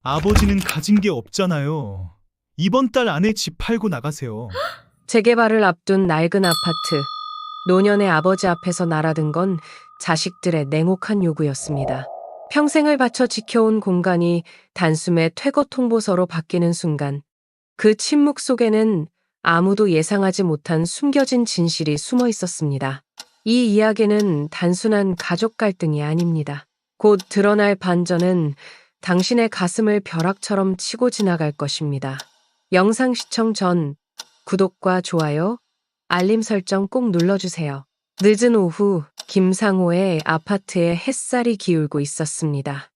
아버지는 가진 게 없잖아요. 이번 달 안에 집 팔고 나가세요. 재개발을 앞둔 낡은 아파트. 노년의 아버지 앞에서 날아든 건 자식들의 냉혹한 요구였습니다. 평생을 바쳐 지켜온 공간이 단숨에 퇴거 통보서로 바뀌는 순간 그 침묵 속에는 아무도 예상하지 못한 숨겨진 진실이 숨어 있었습니다. 이 이야기는 단순한 가족 갈등이 아닙니다. 곧 드러날 반전은 당신의 가슴을 벼락처럼 치고 지나갈 것입니다. 영상 시청 전 구독과 좋아요, 알림 설정 꼭 눌러주세요. 늦은 오후 김상호의 아파트에 햇살이 기울고 있었습니다.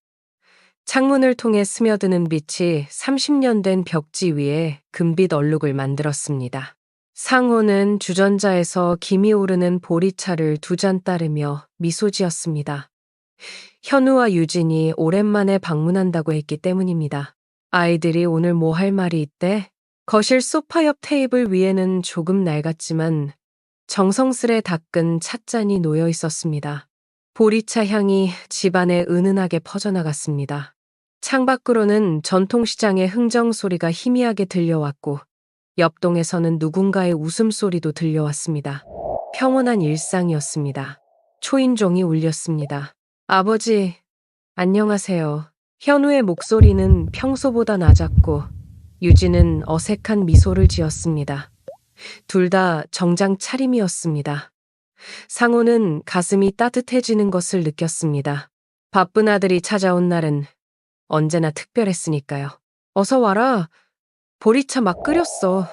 창문을 통해 스며드는 빛이 30년 된 벽지 위에 금빛 얼룩을 만들었습니다. 상호는 주전자에서 김이 오르는 보리차를 두 잔 따르며 미소 지었습니다. 현우와 유진이 오랜만에 방문한다고 했기 때문입니다. 아이들이 오늘 뭐 할 말이 있대? 거실 소파 옆 테이블 위에는 조금 낡았지만 정성스레 닦은 찻잔이 놓여 있었습니다. 보리차 향이 집안에 은은하게 퍼져나갔습니다. 창밖으로는 전통시장의 흥정 소리가 희미하게 들려왔고 옆동에서는 누군가의 웃음소리도 들려왔습니다. 평온한 일상이었습니다. 초인종이 울렸습니다. 아버지, 안녕하세요. 현우의 목소리는 평소보다 낮았고 유진은 어색한 미소를 지었습니다. 둘 다 정장 차림이었습니다. 상호는 가슴이 따뜻해지는 것을 느꼈습니다. 바쁜 아들이 찾아온 날은 언제나 특별했으니까요. 어서 와라. 보리차 막 끓였어.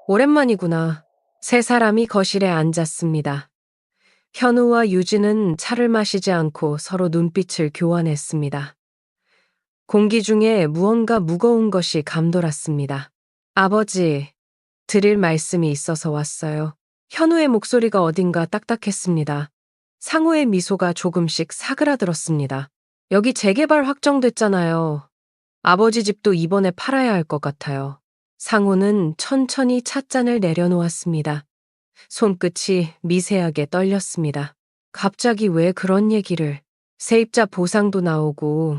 오랜만이구나. 세 사람이 거실에 앉았습니다. 현우와 유진은 차를 마시지 않고 서로 눈빛을 교환했습니다. 공기 중에 무언가 무거운 것이 감돌았습니다. 아버지, 드릴 말씀이 있어서 왔어요. 현우의 목소리가 어딘가 딱딱했습니다. 상호의 미소가 조금씩 사그라들었습니다. 여기 재개발 확정됐잖아요. 아버지 집도 이번에 팔아야 할 것 같아요. 상호는 천천히 찻잔을 내려놓았습니다. 손끝이 미세하게 떨렸습니다. 갑자기 왜 그런 얘기를? 세입자 보상도 나오고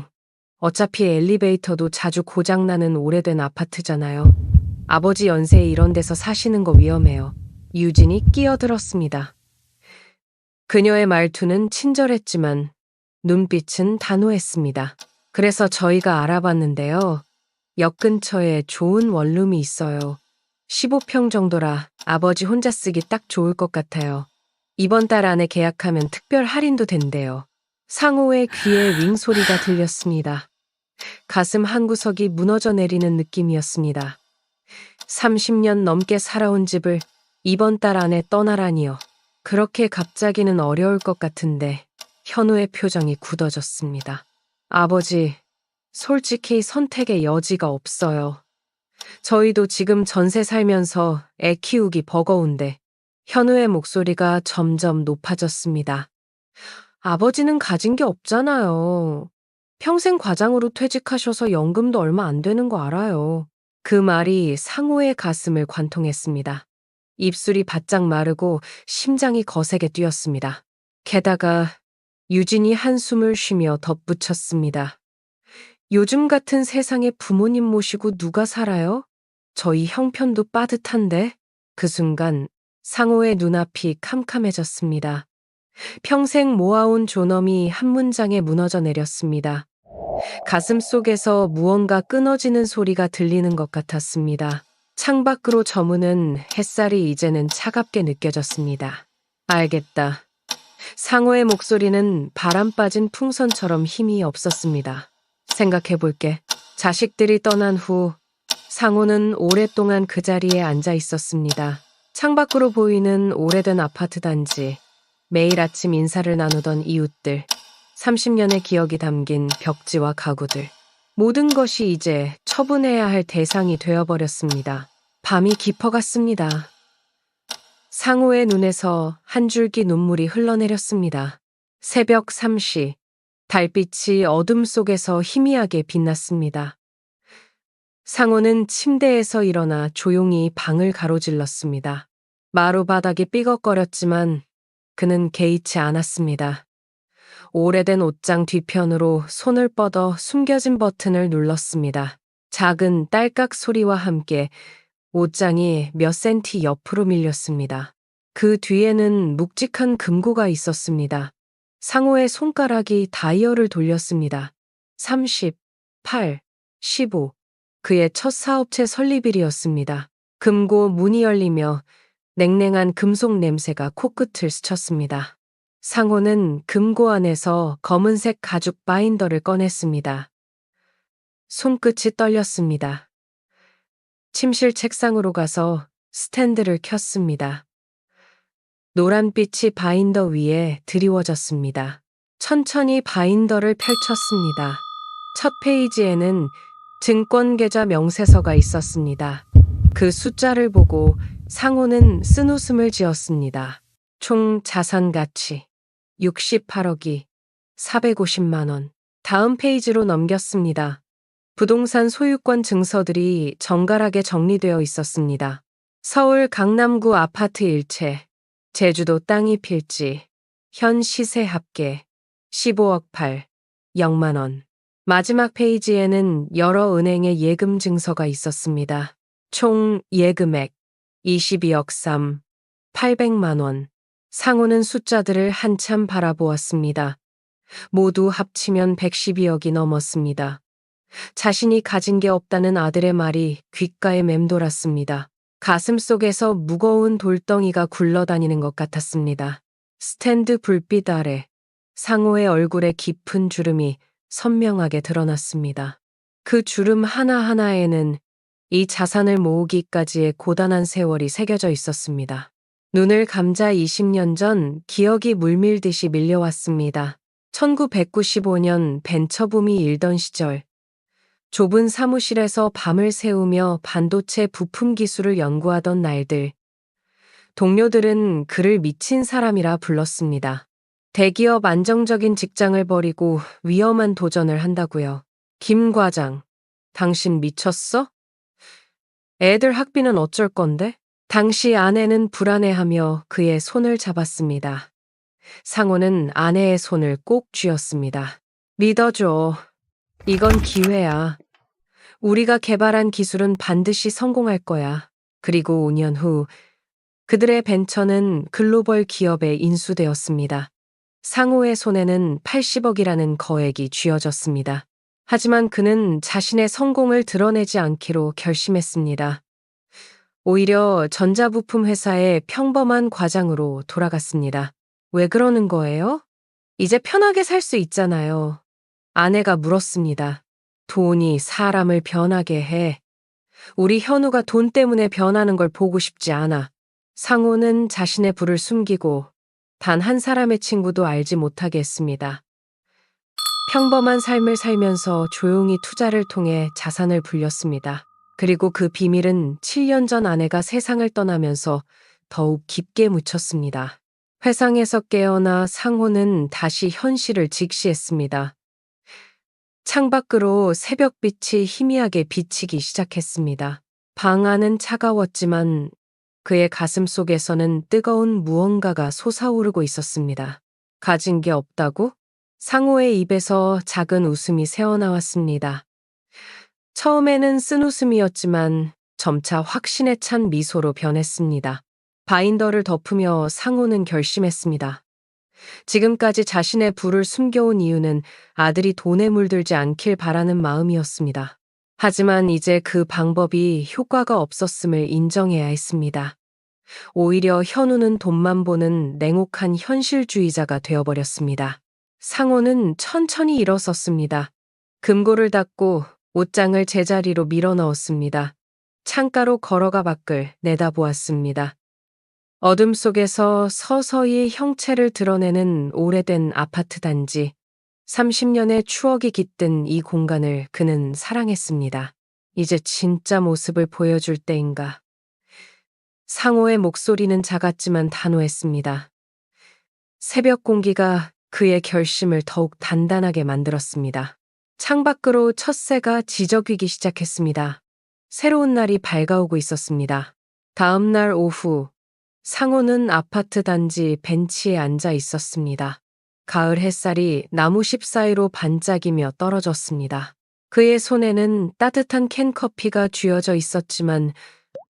어차피 엘리베이터도 자주 고장나는 오래된 아파트잖아요. 아버지 연세에 이런 데서 사시는 거 위험해요. 유진이 끼어들었습니다. 그녀의 말투는 친절했지만 눈빛은 단호했습니다. 그래서 저희가 알아봤는데요. 역 근처에 좋은 원룸이 있어요. 15평 정도라 아버지 혼자 쓰기 딱 좋을 것 같아요. 이번 달 안에 계약하면 특별 할인도 된대요. 상호의 귀에 윙 소리가 들렸습니다. 가슴 한구석이 무너져 내리는 느낌이었습니다. 30년 넘게 살아온 집을 이번 달 안에 떠나라니요. 그렇게 갑자기는 어려울 것 같은데 현우의 표정이 굳어졌습니다. 아버지, 솔직히 선택의 여지가 없어요. 저희도 지금 전세 살면서 애 키우기 버거운데 현우의 목소리가 점점 높아졌습니다. 아버지는 가진 게 없잖아요. 평생 과장으로 퇴직하셔서 연금도 얼마 안 되는 거 알아요. 그 말이 상호의 가슴을 관통했습니다. 입술이 바짝 마르고 심장이 거세게 뛰었습니다. 게다가 유진이 한숨을 쉬며 덧붙였습니다. 요즘 같은 세상에 부모님 모시고 누가 살아요? 저희 형편도 빠듯한데? 그 순간 상호의 눈앞이 캄캄해졌습니다. 평생 모아온 존엄이 한 문장에 무너져 내렸습니다. 가슴 속에서 무언가 끊어지는 소리가 들리는 것 같았습니다. 창밖으로 저무는 햇살이 이제는 차갑게 느껴졌습니다. 알겠다. 상호의 목소리는 바람 빠진 풍선처럼 힘이 없었습니다. 생각해볼게. 자식들이 떠난 후 상호는 오랫동안 그 자리에 앉아 있었습니다. 창밖으로 보이는 오래된 아파트 단지, 매일 아침 인사를 나누던 이웃들, 30년의 기억이 담긴 벽지와 가구들. 모든 것이 이제 처분해야 할 대상이 되어버렸습니다. 밤이 깊어갔습니다. 상호의 눈에서 한 줄기 눈물이 흘러내렸습니다. 새벽 3시, 달빛이 어둠 속에서 희미하게 빛났습니다. 상호는 침대에서 일어나 조용히 방을 가로질렀습니다. 마루 바닥이 삐걱거렸지만 그는 개의치 않았습니다. 오래된 옷장 뒤편으로 손을 뻗어 숨겨진 버튼을 눌렀습니다. 작은 딸깍 소리와 함께 옷장이 몇 센티 옆으로 밀렸습니다. 그 뒤에는 묵직한 금고가 있었습니다. 상호의 손가락이 다이얼을 돌렸습니다. 30, 8, 15. 그의 첫 사업체 설립일이었습니다. 금고 문이 열리며 냉랭한 금속 냄새가 코끝을 스쳤습니다. 상호는 금고 안에서 검은색 가죽 바인더를 꺼냈습니다. 손끝이 떨렸습니다. 침실 책상으로 가서 스탠드를 켰습니다. 노란빛이 바인더 위에 드리워졌습니다. 천천히 바인더를 펼쳤습니다. 첫 페이지에는 증권계좌 명세서가 있었습니다. 그 숫자를 보고 상호는 쓴웃음을 지었습니다. 총 자산 가치 68억이 450만 원. 다음 페이지로 넘겼습니다. 부동산 소유권 증서들이 정갈하게 정리되어 있었습니다. 서울 강남구 아파트 일채, 제주도 땅이 필지, 현 시세 합계 15억 8, 0만 원. 마지막 페이지에는 여러 은행의 예금 증서가 있었습니다. 총 예금액 22억 3, 800만 원. 상호는 숫자들을 한참 바라보았습니다. 모두 합치면 112억이 넘었습니다. 자신이 가진 게 없다는 아들의 말이 귓가에 맴돌았습니다. 가슴속에서 무거운 돌덩이가 굴러다니는 것 같았습니다. 스탠드 불빛 아래 상호의 얼굴에 깊은 주름이 선명하게 드러났습니다. 그 주름 하나하나에는 이 자산을 모으기까지의 고단한 세월이 새겨져 있었습니다. 눈을 감자 20년 전 기억이 물밀듯이 밀려왔습니다. 1995년 벤처붐이 일던 시절, 좁은 사무실에서 밤을 새우며 반도체 부품 기술을 연구하던 날들, 동료들은 그를 미친 사람이라 불렀습니다. 대기업 안정적인 직장을 버리고 위험한 도전을 한다고요. 김 과장, 당신 미쳤어? 애들 학비는 어쩔 건데? 당시 아내는 불안해하며 그의 손을 잡았습니다. 상호는 아내의 손을 꼭 쥐었습니다. 믿어줘. 이건 기회야. 우리가 개발한 기술은 반드시 성공할 거야. 그리고 5년 후 그들의 벤처는 글로벌 기업에 인수되었습니다. 상호의 손에는 80억이라는 거액이 쥐어졌습니다. 하지만 그는 자신의 성공을 드러내지 않기로 결심했습니다. 오히려 전자부품 회사의 평범한 과장으로 돌아갔습니다. 왜 그러는 거예요? 이제 편하게 살 수 있잖아요. 아내가 물었습니다. 돈이 사람을 변하게 해. 우리 현우가 돈 때문에 변하는 걸 보고 싶지 않아. 상호는 자신의 부를 숨기고 단 한 사람의 친구도 알지 못하게 했습니다. 평범한 삶을 살면서 조용히 투자를 통해 자산을 불렸습니다. 그리고 그 비밀은 7년 전 아내가 세상을 떠나면서 더욱 깊게 묻혔습니다. 회상에서 깨어나 상호는 다시 현실을 직시했습니다. 창밖으로 새벽빛이 희미하게 비치기 시작했습니다. 방 안은 차가웠지만 그의 가슴 속에서는 뜨거운 무언가가 솟아오르고 있었습니다. 가진 게 없다고? 상호의 입에서 작은 웃음이 새어나왔습니다. 처음에는 쓴웃음이었지만 점차 확신에 찬 미소로 변했습니다. 바인더를 덮으며 상호는 결심했습니다. 지금까지 자신의 부를 숨겨온 이유는 아들이 돈에 물들지 않길 바라는 마음이었습니다. 하지만 이제 그 방법이 효과가 없었음을 인정해야 했습니다. 오히려 현우는 돈만 보는 냉혹한 현실주의자가 되어버렸습니다. 상호는 천천히 일어섰습니다. 금고를 닫고 옷장을 제자리로 밀어넣었습니다. 창가로 걸어가 밖을 내다보았습니다. 어둠 속에서 서서히 형체를 드러내는 오래된 아파트 단지. 30년의 추억이 깃든 이 공간을 그는 사랑했습니다. 이제 진짜 모습을 보여줄 때인가. 상호의 목소리는 작았지만 단호했습니다. 새벽 공기가 그의 결심을 더욱 단단하게 만들었습니다. 창밖으로 첫새가 지저귀기 시작했습니다. 새로운 날이 밝아오고 있었습니다. 다음 날 오후, 상호는 아파트 단지 벤치에 앉아 있었습니다. 가을 햇살이 나무십 사이로 반짝이며 떨어졌습니다. 그의 손에는 따뜻한 캔커피가 쥐어져 있었지만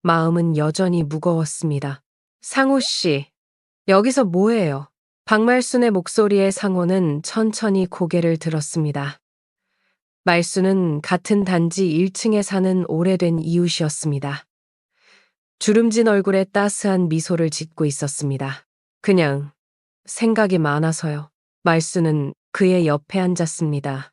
마음은 여전히 무거웠습니다. 상호 씨, 여기서 뭐해요? 박말순의 목소리에 상호는 천천히 고개를 들었습니다. 말순은 같은 단지 1층에 사는 오래된 이웃이었습니다. 주름진 얼굴에 따스한 미소를 짓고 있었습니다. 그냥 생각이 많아서요. 말순은 그의 옆에 앉았습니다.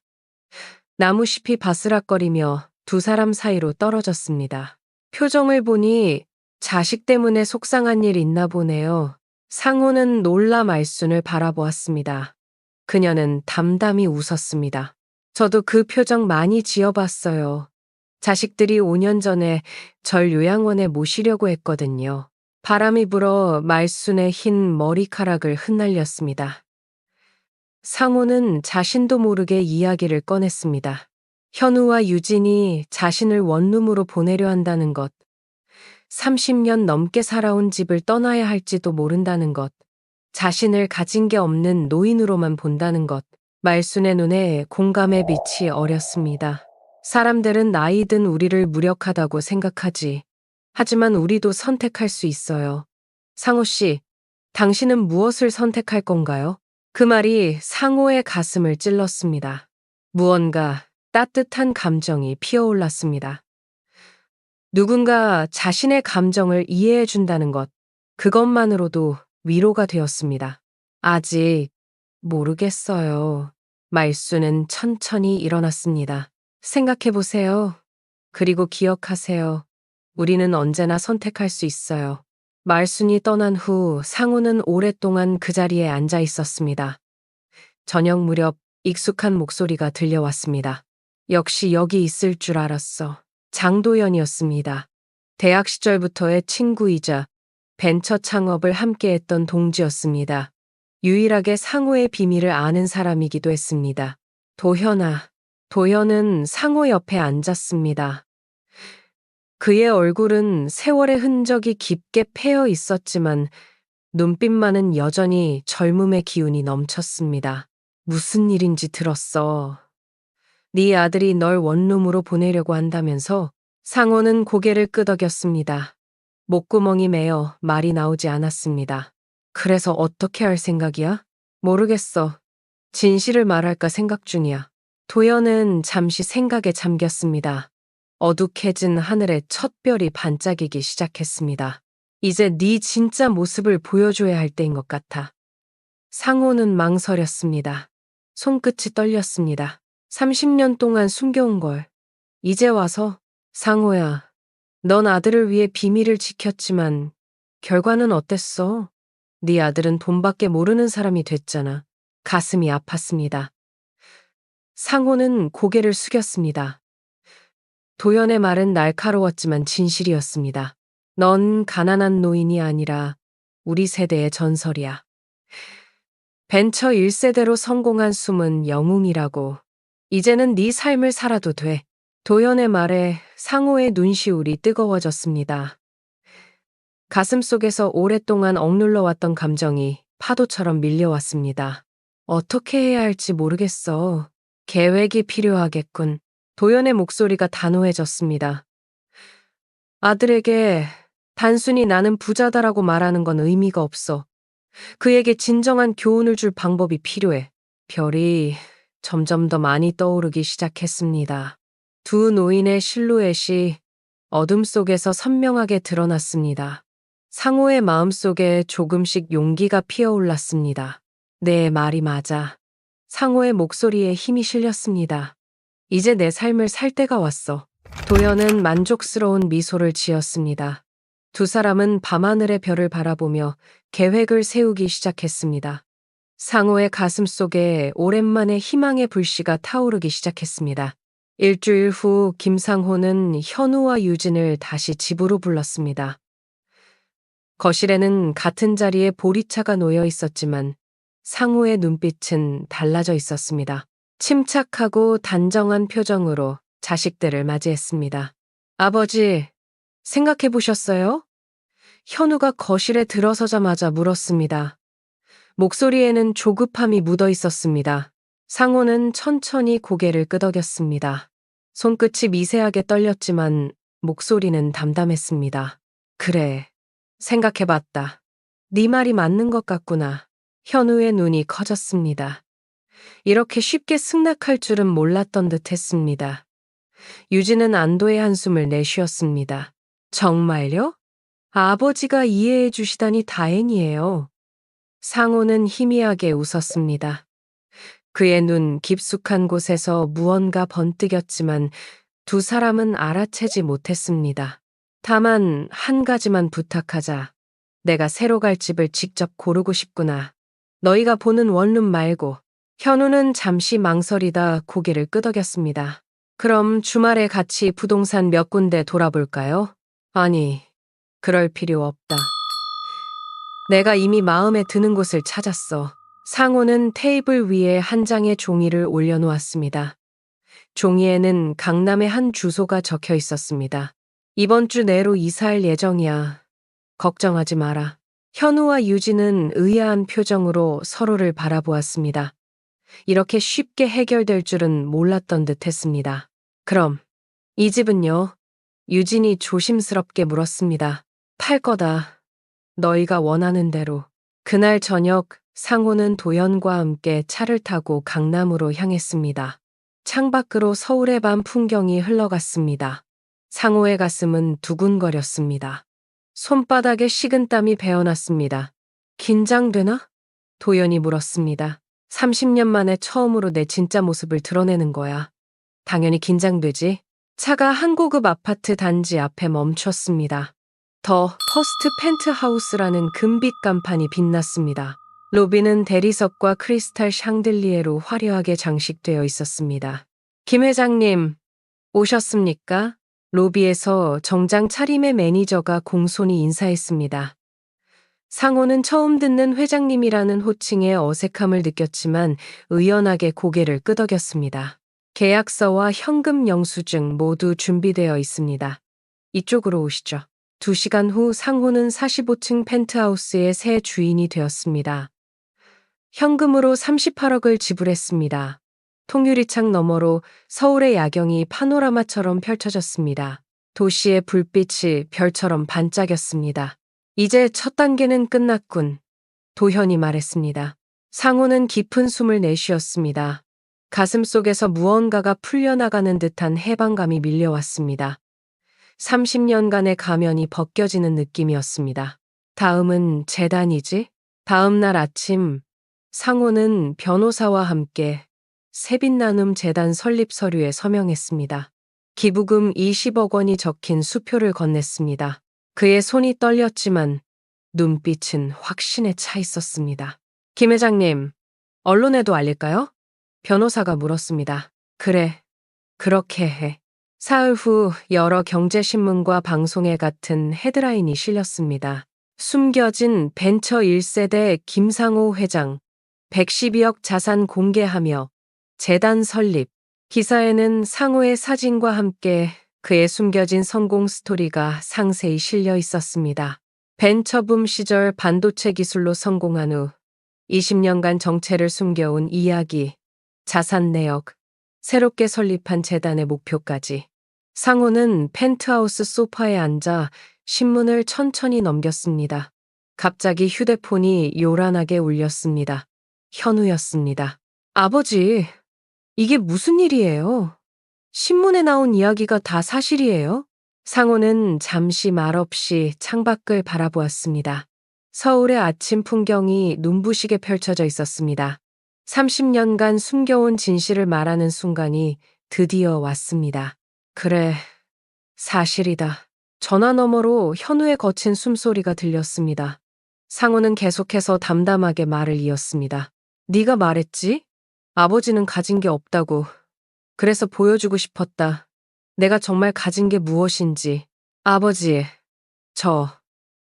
나무잎이 바스락거리며 두 사람 사이로 떨어졌습니다. 표정을 보니 자식 때문에 속상한 일 있나 보네요. 상호는 놀라 말순을 바라보았습니다. 그녀는 담담히 웃었습니다. 저도 그 표정 많이 지어봤어요. 자식들이 5년 전에 절 요양원에 모시려고 했거든요. 바람이 불어 말순의 흰 머리카락을 흩날렸습니다. 상호는 자신도 모르게 이야기를 꺼냈습니다. 현우와 유진이 자신을 원룸으로 보내려 한다는 것, 30년 넘게 살아온 집을 떠나야 할지도 모른다는 것, 자신을 가진 게 없는 노인으로만 본다는 것, 말순의 눈에 공감의 빛이 어렸습니다. 사람들은 나이 든 우리를 무력하다고 생각하지. 하지만 우리도 선택할 수 있어요. 상호 씨, 당신은 무엇을 선택할 건가요? 그 말이 상호의 가슴을 찔렀습니다. 무언가 따뜻한 감정이 피어올랐습니다. 누군가 자신의 감정을 이해해 준다는 것, 그것만으로도 위로가 되었습니다. 아직 모르겠어요. 말순은 천천히 일어났습니다. 생각해 보세요. 그리고 기억하세요. 우리는 언제나 선택할 수 있어요. 말순이 떠난 후 상우는 오랫동안 그 자리에 앉아 있었습니다. 저녁 무렵 익숙한 목소리가 들려왔습니다. 역시 여기 있을 줄 알았어. 장도연이었습니다. 대학 시절부터의 친구이자 벤처 창업을 함께했던 동지였습니다. 유일하게 상호의 비밀을 아는 사람이기도 했습니다. 도현아. 도현은 상호 옆에 앉았습니다. 그의 얼굴은 세월의 흔적이 깊게 패여 있었지만 눈빛만은 여전히 젊음의 기운이 넘쳤습니다. 무슨 일인지 들었어. 네 아들이 널 원룸으로 보내려고 한다면서? 상호는 고개를 끄덕였습니다. 목구멍이 메어 말이 나오지 않았습니다. 그래서 어떻게 할 생각이야? 모르겠어. 진실을 말할까 생각 중이야. 도연은 잠시 생각에 잠겼습니다. 어둑해진 하늘에 첫 별이 반짝이기 시작했습니다. 이제 네 진짜 모습을 보여줘야 할 때인 것 같아. 상호는 망설였습니다. 손끝이 떨렸습니다. 30년 동안 숨겨온 걸. 이제 와서? 상호야, 넌 아들을 위해 비밀을 지켰지만 결과는 어땠어? 네 아들은 돈밖에 모르는 사람이 됐잖아. 가슴이 아팠습니다. 상호는 고개를 숙였습니다. 도연의 말은 날카로웠지만 진실이었습니다. 넌 가난한 노인이 아니라 우리 세대의 전설이야. 벤처 1세대로 성공한 숨은 영웅이라고. 이제는 네 삶을 살아도 돼. 도연의 말에 상호의 눈시울이 뜨거워졌습니다. 가슴속에서 오랫동안 억눌러왔던 감정이 파도처럼 밀려왔습니다. 어떻게 해야 할지 모르겠어. 계획이 필요하겠군. 도연의 목소리가 단호해졌습니다. 아들에게 단순히 나는 부자다라고 말하는 건 의미가 없어. 그에게 진정한 교훈을 줄 방법이 필요해. 별이 점점 더 많이 떠오르기 시작했습니다. 두 노인의 실루엣이 어둠 속에서 선명하게 드러났습니다. 상호의 마음속에 조금씩 용기가 피어올랐습니다. 내 말이 맞아. 상호의 목소리에 힘이 실렸습니다. 이제 내 삶을 살 때가 왔어. 도연은 만족스러운 미소를 지었습니다. 두 사람은 밤하늘의 별을 바라보며 계획을 세우기 시작했습니다. 상호의 가슴 속에 오랜만에 희망의 불씨가 타오르기 시작했습니다. 일주일 후 김상호는 현우와 유진을 다시 집으로 불렀습니다. 거실에는 같은 자리에 보리차가 놓여 있었지만 상호의 눈빛은 달라져 있었습니다. 침착하고 단정한 표정으로 자식들을 맞이했습니다. 아버지, 생각해 보셨어요? 현우가 거실에 들어서자마자 물었습니다. 목소리에는 조급함이 묻어 있었습니다. 상호는 천천히 고개를 끄덕였습니다. 손끝이 미세하게 떨렸지만 목소리는 담담했습니다. 그래, 생각해봤다. 네 말이 맞는 것 같구나. 현우의 눈이 커졌습니다. 이렇게 쉽게 승낙할 줄은 몰랐던 듯 했습니다. 유진은 안도의 한숨을 내쉬었습니다. 정말요? 아버지가 이해해 주시다니 다행이에요. 상호는 희미하게 웃었습니다. 그의 눈 깊숙한 곳에서 무언가 번뜩였지만 두 사람은 알아채지 못했습니다. 다만 한 가지만 부탁하자. 내가 새로 갈 집을 직접 고르고 싶구나. 너희가 보는 원룸 말고. 현우는 잠시 망설이다 고개를 끄덕였습니다. 그럼 주말에 같이 부동산 몇 군데 돌아볼까요? 아니, 그럴 필요 없다. 내가 이미 마음에 드는 곳을 찾았어. 상호는 테이블 위에 한 장의 종이를 올려놓았습니다. 종이에는 강남의 한 주소가 적혀 있었습니다. 이번 주 내로 이사할 예정이야. 걱정하지 마라. 현우와 유진은 의아한 표정으로 서로를 바라보았습니다. 이렇게 쉽게 해결될 줄은 몰랐던 듯 했습니다. 그럼, 이 집은요? 유진이 조심스럽게 물었습니다. 팔 거다. 너희가 원하는 대로. 그날 저녁 상호는 도연과 함께 차를 타고 강남으로 향했습니다. 창밖으로 서울의 밤 풍경이 흘러갔습니다. 상호의 가슴은 두근거렸습니다. 손바닥에 식은땀이 배어났습니다. 긴장되나? 도연이 물었습니다. 30년 만에 처음으로 내 진짜 모습을 드러내는 거야. 당연히 긴장되지. 차가 한 고급 아파트 단지 앞에 멈췄습니다. 더 퍼스트 펜트하우스라는 금빛 간판이 빛났습니다. 로비는 대리석과 크리스탈 샹들리에로 화려하게 장식되어 있었습니다. 김 회장님, 오셨습니까? 로비에서 정장 차림의 매니저가 공손히 인사했습니다. 상호는 처음 듣는 회장님이라는 호칭에 어색함을 느꼈지만 의연하게 고개를 끄덕였습니다. 계약서와 현금 영수증 모두 준비되어 있습니다. 이쪽으로 오시죠. 2시간 후 상호는 45층 펜트하우스의 새 주인이 되었습니다. 현금으로 38억을 지불했습니다. 통유리창 너머로 서울의 야경이 파노라마처럼 펼쳐졌습니다. 도시의 불빛이 별처럼 반짝였습니다. 이제 첫 단계는 끝났군. 도현이 말했습니다. 상호는 깊은 숨을 내쉬었습니다. 가슴 속에서 무언가가 풀려나가는 듯한 해방감이 밀려왔습니다. 30년간의 가면이 벗겨지는 느낌이었습니다. 다음은 재단이지? 다음 날 아침, 상호는 변호사와 함께 세빛나눔 재단 설립 서류에 서명했습니다. 기부금 20억 원이 적힌 수표를 건넸습니다. 그의 손이 떨렸지만 눈빛은 확신에 차 있었습니다. 김 회장님, 언론에도 알릴까요? 변호사가 물었습니다. 그래, 그렇게 해. 사흘 후 여러 경제신문과 방송에 같은 헤드라인이 실렸습니다. 숨겨진 벤처 1세대 김상호 회장, 112억 자산 공개하며 재단 설립. 기사에는 상호의 사진과 함께 그의 숨겨진 성공 스토리가 상세히 실려 있었습니다. 벤처붐 시절 반도체 기술로 성공한 후 20년간 정체를 숨겨온 이야기, 자산 내역, 새롭게 설립한 재단의 목표까지. 상호는 펜트하우스 소파에 앉아 신문을 천천히 넘겼습니다. 갑자기 휴대폰이 요란하게 울렸습니다. 현우였습니다. 아버지, 이게 무슨 일이에요? 신문에 나온 이야기가 다 사실이에요? 상호는 잠시 말없이 창밖을 바라보았습니다. 서울의 아침 풍경이 눈부시게 펼쳐져 있었습니다. 30년간 숨겨온 진실을 말하는 순간이 드디어 왔습니다. 그래, 사실이다. 전화 너머로 현우의 거친 숨소리가 들렸습니다. 상호는 계속해서 담담하게 말을 이었습니다. 네가 말했지? 아버지는 가진 게 없다고. 그래서 보여주고 싶었다. 내가 정말 가진 게 무엇인지. 아버지,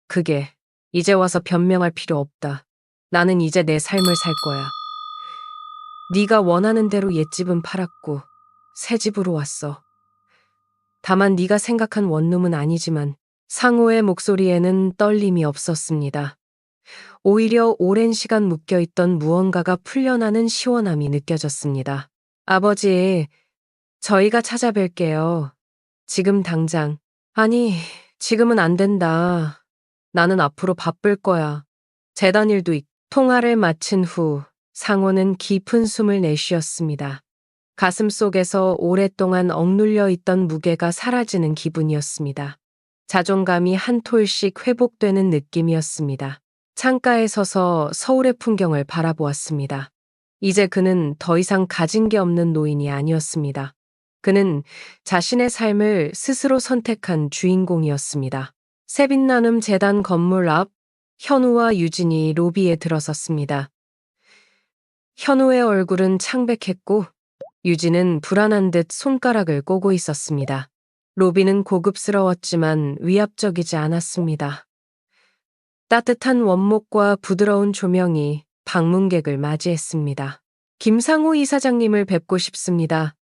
그게 이제 와서 변명할 필요 없다. 나는 이제 내 삶을 살 거야. 네가 원하는 대로 옛집은 팔았고 새 집으로 왔어. 다만 네가 생각한 원룸은 아니지만. 상호의 목소리에는 떨림이 없었습니다. 오히려 오랜 시간 묶여있던 무언가가 풀려나는 시원함이 느껴졌습니다. 아버지, 저희가 찾아뵐게요. 지금 당장. 아니, 지금은 안 된다. 나는 앞으로 바쁠 거야. 재단 일도 있고. 통화를 마친 후 상호는 깊은 숨을 내쉬었습니다. 가슴 속에서 오랫동안 억눌려 있던 무게가 사라지는 기분이었습니다. 자존감이 한 톨씩 회복되는 느낌이었습니다. 창가에 서서 서울의 풍경을 바라보았습니다. 이제 그는 더 이상 가진 게 없는 노인이 아니었습니다. 그는 자신의 삶을 스스로 선택한 주인공이었습니다. 새빛나눔 재단 건물 앞 현우와 유진이 로비에 들어섰습니다. 현우의 얼굴은 창백했고 유진은 불안한 듯 손가락을 꼬고 있었습니다. 로비는 고급스러웠지만 위압적이지 않았습니다. 따뜻한 원목과 부드러운 조명이 방문객을 맞이했습니다. 김상호 이사장님을 뵙고 싶습니다.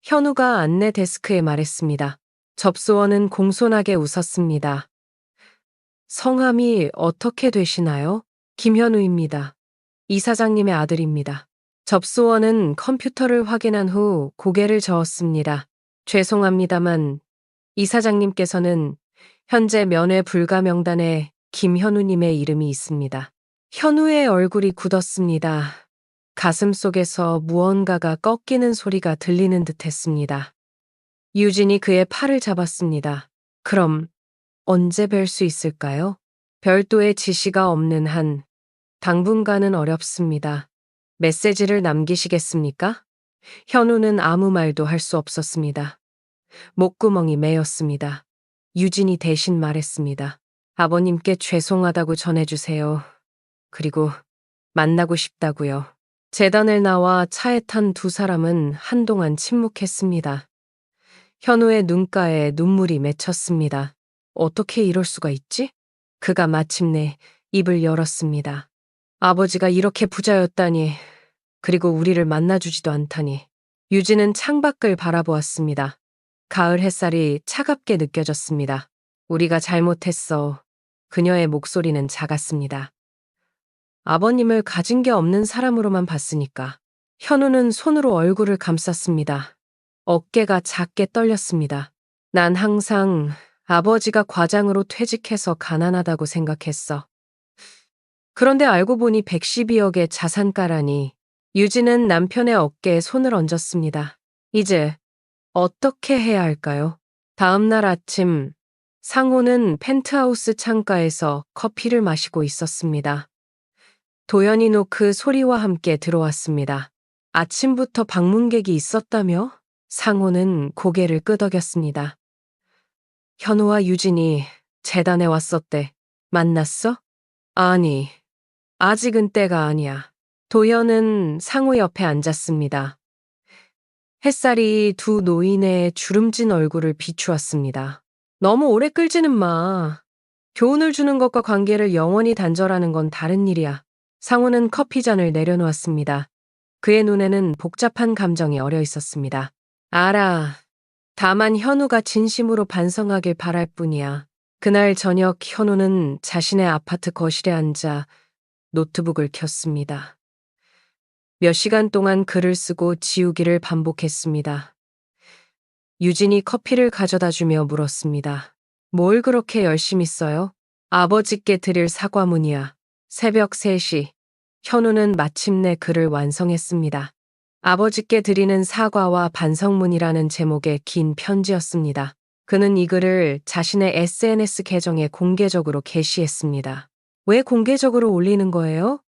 현우가 안내 데스크에 말했습니다. 접수원은 공손하게 웃었습니다. 성함이 어떻게 되시나요? 김현우입니다. 이사장님의 아들입니다. 접수원은 컴퓨터를 확인한 후 고개를 저었습니다. 죄송합니다만 이사장님께서는 현재 면회 불가 명단에 김현우님의 이름이 있습니다. 현우의 얼굴이 굳었습니다. 가슴 속에서 무언가가 꺾이는 소리가 들리는 듯 했습니다. 유진이 그의 팔을 잡았습니다. 그럼 언제 뵐 수 있을까요? 별도의 지시가 없는 한 당분간은 어렵습니다. 메시지를 남기시겠습니까? 현우는 아무 말도 할 수 없었습니다. 목구멍이 메였습니다. 유진이 대신 말했습니다. 아버님께 죄송하다고 전해주세요. 그리고 만나고 싶다고요. 재단을 나와 차에 탄 두 사람은 한동안 침묵했습니다. 현우의 눈가에 눈물이 맺혔습니다. 어떻게 이럴 수가 있지? 그가 마침내 입을 열었습니다. 아버지가 이렇게 부자였다니, 그리고 우리를 만나주지도 않다니. 유진은 창밖을 바라보았습니다. 가을 햇살이 차갑게 느껴졌습니다. 우리가 잘못했어. 그녀의 목소리는 작았습니다. 아버님을 가진 게 없는 사람으로만 봤으니까. 현우는 손으로 얼굴을 감쌌습니다. 어깨가 작게 떨렸습니다. 난 항상 아버지가 과장으로 퇴직해서 가난하다고 생각했어. 그런데 알고 보니 112억의 자산가라니. 유진은 남편의 어깨에 손을 얹었습니다. 이제 어떻게 해야 할까요? 다음 날 아침, 상호는 펜트하우스 창가에서 커피를 마시고 있었습니다. 도연이 노크 소리와 함께 들어왔습니다. 아침부터 방문객이 있었다며? 상호는 고개를 끄덕였습니다. 현우와 유진이 재단에 왔었대. 만났어? 아니, 아직은 때가 아니야. 도연은 상호 옆에 앉았습니다. 햇살이 두 노인의 주름진 얼굴을 비추었습니다. 너무 오래 끌지는 마. 교훈을 주는 것과 관계를 영원히 단절하는 건 다른 일이야. 상호는 커피잔을 내려놓았습니다. 그의 눈에는 복잡한 감정이 어려 있었습니다. 알아. 다만 현우가 진심으로 반성하길 바랄 뿐이야. 그날 저녁 현우는 자신의 아파트 거실에 앉아 노트북을 켰습니다. 몇 시간 동안 글을 쓰고 지우기를 반복했습니다. 유진이 커피를 가져다 주며 물었습니다. 뭘 그렇게 열심히 써요? 아버지께 드릴 사과문이야. 새벽 3시, 현우는 마침내 글을 완성했습니다. 아버지께 드리는 사과와 반성문이라는 제목의 긴 편지였습니다. 그는 이 글을 자신의 SNS 계정에 공개적으로 게시했습니다. 왜 공개적으로 올리는 거예요?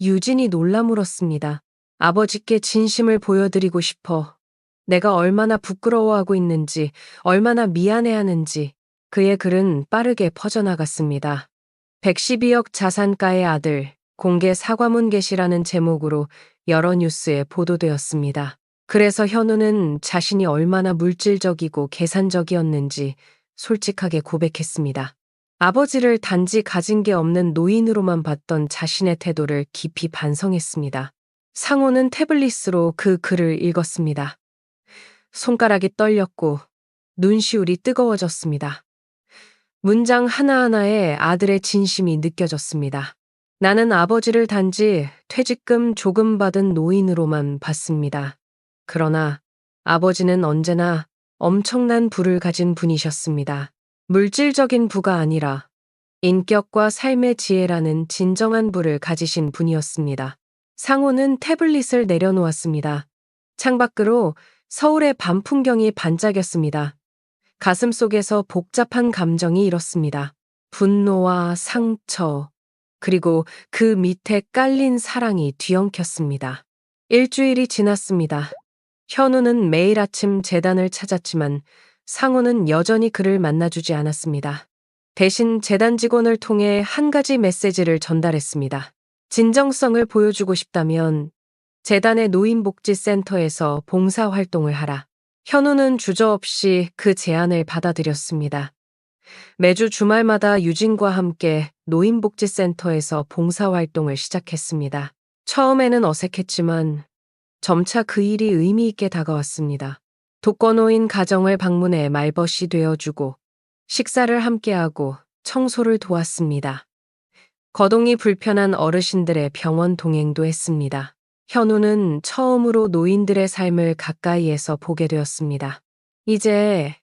유진이 놀라 물었습니다. 아버지께 진심을 보여드리고 싶어. 내가 얼마나 부끄러워하고 있는지, 얼마나 미안해하는지. 그의 글은 빠르게 퍼져나갔습니다. 112억 자산가의 아들, 공개 사과문 게시라는 제목으로 여러 뉴스에 보도되었습니다. 그래서 현우는 자신이 얼마나 물질적이고 계산적이었는지 솔직하게 고백했습니다. 아버지를 단지 가진 게 없는 노인으로만 봤던 자신의 태도를 깊이 반성했습니다. 상호는 태블릿으로 그 글을 읽었습니다. 손가락이 떨렸고 눈시울이 뜨거워졌습니다. 문장 하나하나에 아들의 진심이 느껴졌습니다. 나는 아버지를 단지 퇴직금 조금 받은 노인으로만 봤습니다. 그러나 아버지는 언제나 엄청난 부를 가진 분이셨습니다. 물질적인 부가 아니라 인격과 삶의 지혜라는 진정한 부를 가지신 분이었습니다. 상호는 태블릿을 내려놓았습니다. 창밖으로 서울의 밤 풍경이 반짝였습니다. 가슴 속에서 복잡한 감정이 일었습니다. 분노와 상처, 그리고 그 밑에 깔린 사랑이 뒤엉켰습니다. 일주일이 지났습니다. 현우는 매일 아침 재단을 찾았지만 상호는 여전히 그를 만나주지 않았습니다. 대신 재단 직원을 통해 한 가지 메시지를 전달했습니다. 진정성을 보여주고 싶다면 재단의 노인복지센터에서 봉사활동을 하라. 현우는 주저없이 그 제안을 받아들였습니다. 매주 주말마다 유진과 함께 노인복지센터에서 봉사활동을 시작했습니다. 처음에는 어색했지만 점차 그 일이 의미 있게 다가왔습니다. 독거노인 가정을 방문해 말벗이 되어주고 식사를 함께하고 청소를 도왔습니다. 거동이 불편한 어르신들의 병원 동행도 했습니다. 현우는 처음으로 노인들의 삶을 가까이에서 보게 되었습니다. 이제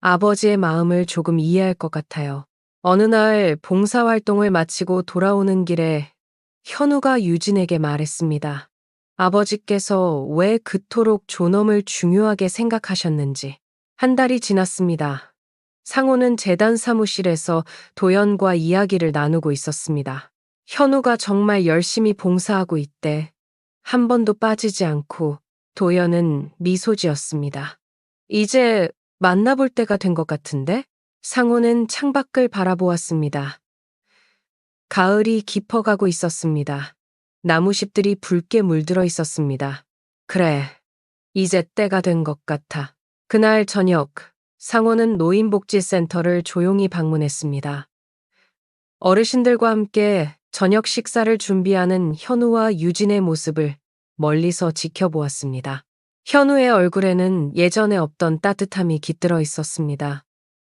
아버지의 마음을 조금 이해할 것 같아요. 어느 날 봉사활동을 마치고 돌아오는 길에 현우가 유진에게 말했습니다. 아버지께서 왜 그토록 존엄을 중요하게 생각하셨는지. 한 달이 지났습니다. 상호는 재단 사무실에서 도연과 이야기를 나누고 있었습니다. 현우가 정말 열심히 봉사하고 있대. 한 번도 빠지지 않고 도연은 미소 지었습니다. 이제 만나볼 때가 된 것 같은데? 상호는 창밖을 바라보았습니다. 가을이 깊어가고 있었습니다. 나무잎들이 붉게 물들어 있었습니다. 그래, 이제 때가 된 것 같아. 그날 저녁, 상호는 노인복지센터를 조용히 방문했습니다. 어르신들과 함께 저녁 식사를 준비하는 현우와 유진의 모습을 멀리서 지켜보았습니다. 현우의 얼굴에는 예전에 없던 따뜻함이 깃들어 있었습니다.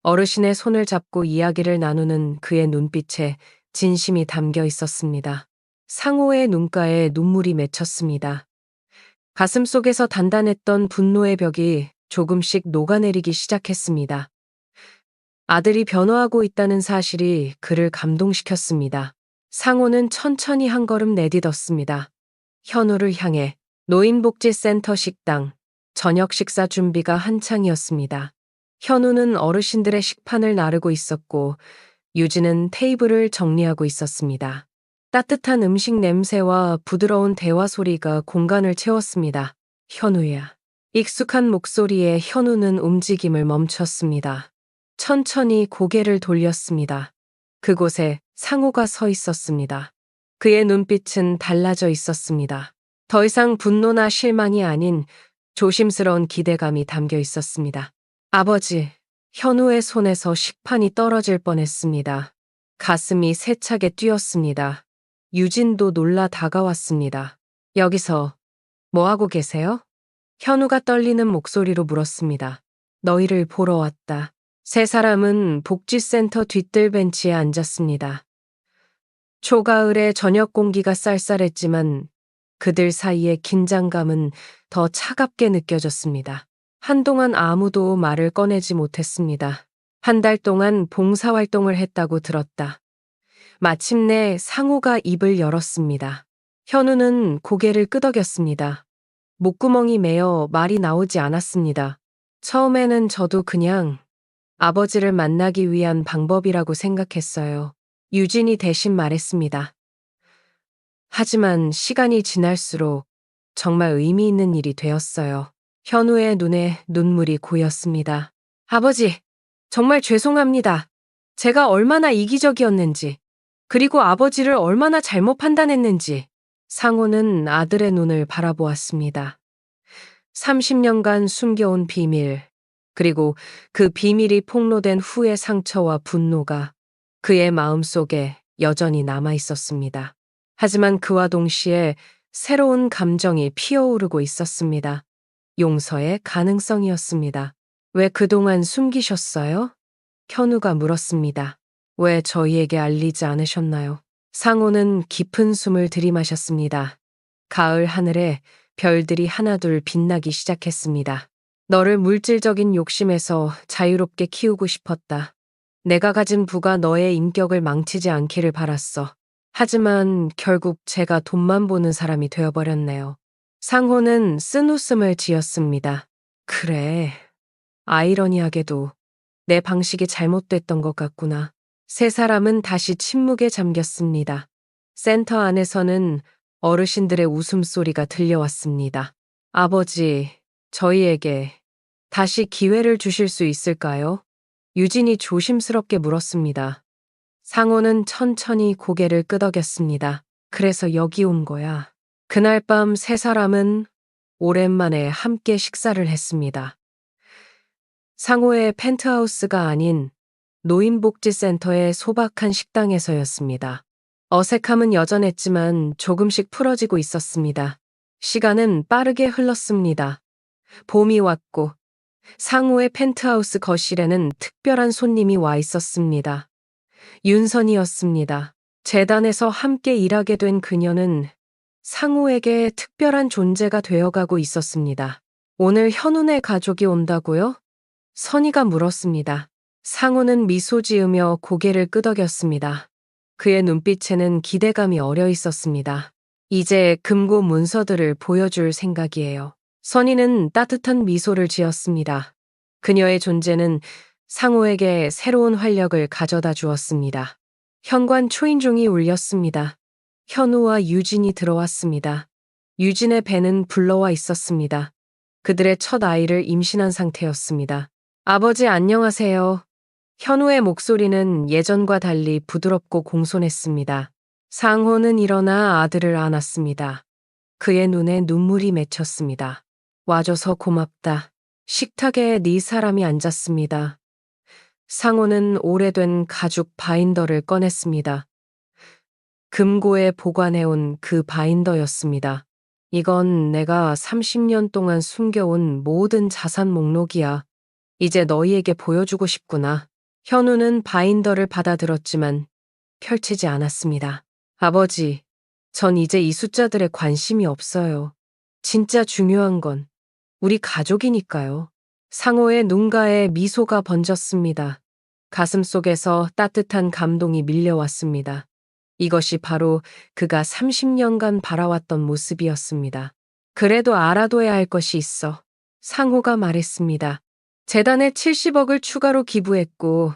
어르신의 손을 잡고 이야기를 나누는 그의 눈빛에 진심이 담겨 있었습니다. 상호의 눈가에 눈물이 맺혔습니다. 가슴 속에서 단단했던 분노의 벽이 조금씩 녹아내리기 시작했습니다. 아들이 변화하고 있다는 사실이 그를 감동시켰습니다. 상호는 천천히 한 걸음 내딛었습니다. 현우를 향해 노인복지센터 식당, 저녁 식사 준비가 한창이었습니다. 현우는 어르신들의 식판을 나르고 있었고 유진은 테이블을 정리하고 있었습니다. 따뜻한 음식 냄새와 부드러운 대화 소리가 공간을 채웠습니다. 현우야. 익숙한 목소리에 현우는 움직임을 멈췄습니다. 천천히 고개를 돌렸습니다. 그곳에 상호가 서 있었습니다. 그의 눈빛은 달라져 있었습니다. 더 이상 분노나 실망이 아닌 조심스러운 기대감이 담겨 있었습니다. 아버지, 현우의 손에서 식판이 떨어질 뻔했습니다. 가슴이 세차게 뛰었습니다. 유진도 놀라 다가왔습니다. 여기서 뭐 하고 계세요? 현우가 떨리는 목소리로 물었습니다. 너희를 보러 왔다. 세 사람은 복지센터 뒤뜰 벤치에 앉았습니다. 초가을의 저녁 공기가 쌀쌀했지만 그들 사이의 긴장감은 더 차갑게 느껴졌습니다. 한동안 아무도 말을 꺼내지 못했습니다. 한 달 동안 봉사활동을 했다고 들었다. 마침내 상호가 입을 열었습니다. 현우는 고개를 끄덕였습니다. 목구멍이 메어 말이 나오지 않았습니다. 처음에는 저도 그냥 아버지를 만나기 위한 방법이라고 생각했어요. 유진이 대신 말했습니다. 하지만 시간이 지날수록 정말 의미 있는 일이 되었어요. 현우의 눈에 눈물이 고였습니다. 아버지, 정말 죄송합니다. 제가 얼마나 이기적이었는지, 그리고 아버지를 얼마나 잘못 판단했는지. 상호는 아들의 눈을 바라보았습니다. 30년간 숨겨온 비밀, 그리고 그 비밀이 폭로된 후의 상처와 분노가 그의 마음속에 여전히 남아 있었습니다. 하지만 그와 동시에 새로운 감정이 피어오르고 있었습니다. 용서의 가능성이었습니다. 왜 그동안 숨기셨어요? 현우가 물었습니다. 왜 저희에게 알리지 않으셨나요? 상호는 깊은 숨을 들이마셨습니다. 가을 하늘에 별들이 하나둘 빛나기 시작했습니다. 너를 물질적인 욕심에서 자유롭게 키우고 싶었다. 내가 가진 부가 너의 인격을 망치지 않기를 바랐어. 하지만 결국 제가 돈만 보는 사람이 되어버렸네요. 상호는 쓴웃음을 지었습니다. 그래. 아이러니하게도 내 방식이 잘못됐던 것 같구나. 세 사람은 다시 침묵에 잠겼습니다. 센터 안에서는 어르신들의 웃음소리가 들려왔습니다. 아버지, 저희에게 다시 기회를 주실 수 있을까요? 유진이 조심스럽게 물었습니다. 상호는 천천히 고개를 끄덕였습니다. 그래서 여기 온 거야. 그날 밤 세 사람은 오랜만에 함께 식사를 했습니다. 상호의 펜트하우스가 아닌 노인복지센터의 소박한 식당에서였습니다. 어색함은 여전했지만 조금씩 풀어지고 있었습니다. 시간은 빠르게 흘렀습니다. 봄이 왔고 상호의 펜트하우스 거실에는 특별한 손님이 와 있었습니다. 윤선이었습니다. 재단에서 함께 일하게 된 그녀는 상호에게 특별한 존재가 되어가고 있었습니다. 오늘 현운의 가족이 온다고요? 선이가 물었습니다. 상호는 미소 지으며 고개를 끄덕였습니다. 그의 눈빛에는 기대감이 어려 있었습니다. 이제 금고 문서들을 보여줄 생각이에요. 선이는 따뜻한 미소를 지었습니다. 그녀의 존재는 상호에게 새로운 활력을 가져다 주었습니다. 현관 초인종이 울렸습니다. 현우와 유진이 들어왔습니다. 유진의 배는 불러와 있었습니다. 그들의 첫 아이를 임신한 상태였습니다. 아버지 안녕하세요. 현우의 목소리는 예전과 달리 부드럽고 공손했습니다. 상호는 일어나 아들을 안았습니다. 그의 눈에 눈물이 맺혔습니다. 와줘서 고맙다. 식탁에 네 사람이 앉았습니다. 상호는 오래된 가죽 바인더를 꺼냈습니다. 금고에 보관해온 그 바인더였습니다. 이건 내가 30년 동안 숨겨온 모든 자산 목록이야. 이제 너희에게 보여주고 싶구나. 현우는 바인더를 받아들었지만 펼치지 않았습니다. 아버지, 전 이제 이 숫자들에 관심이 없어요. 진짜 중요한 건 우리 가족이니까요. 상호의 눈가에 미소가 번졌습니다. 가슴속에서 따뜻한 감동이 밀려왔습니다. 이것이 바로 그가 30년간 바라왔던 모습이었습니다. 그래도 알아둬야 할 것이 있어. 상호가 말했습니다. 재단에 70억을 추가로 기부했고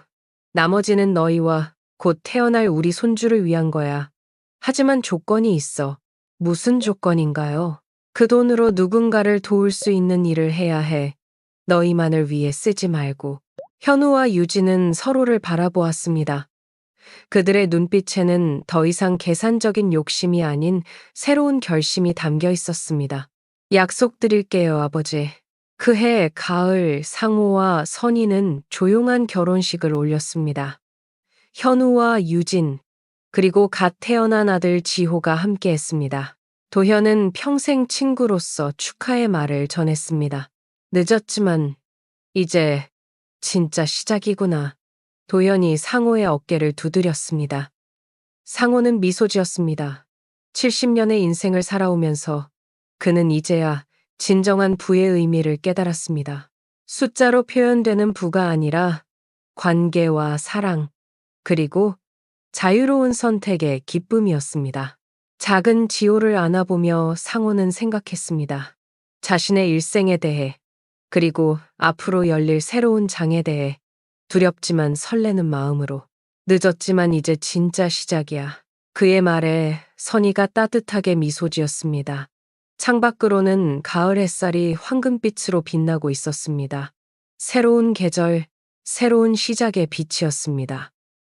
나머지는 너희와 곧 태어날 우리 손주를 위한 거야. 하지만 조건이 있어. 무슨 조건인가요? 그 돈으로 누군가를 도울 수 있는 일을 해야 해. 너희만을 위해 쓰지 말고. 현우와 유진은 서로를 바라보았습니다. 그들의 눈빛에는 더 이상 계산적인 욕심이 아닌 새로운 결심이 담겨 있었습니다. 약속드릴게요, 아버지. 그해 가을 상호와 선희는 조용한 결혼식을 올렸습니다. 현우와 유진, 그리고 갓 태어난 아들 지호가 함께했습니다. 도현은 평생 친구로서 축하의 말을 전했습니다. 늦었지만 이제 진짜 시작이구나. 도현이 상호의 어깨를 두드렸습니다. 상호는 미소 지었습니다. 70년의 인생을 살아오면서 그는 이제야 진정한 부의 의미를 깨달았습니다. 숫자로 표현되는 부가 아니라 관계와 사랑, 그리고 자유로운 선택의 기쁨이었습니다. 작은 지호를 안아보며 상호는 생각했습니다. 자신의 일생에 대해, 그리고 앞으로 열릴 새로운 장에 대해 두렵지만 설레는 마음으로. 늦었지만 이제 진짜 시작이야. 그의 말에 선희가 따뜻하게 미소 지었습니다. 창밖으로는 가을 햇살이 황금빛으로 빛나고 있었습니다. 새로운 계절, 새로운 시작의 빛이었습니다.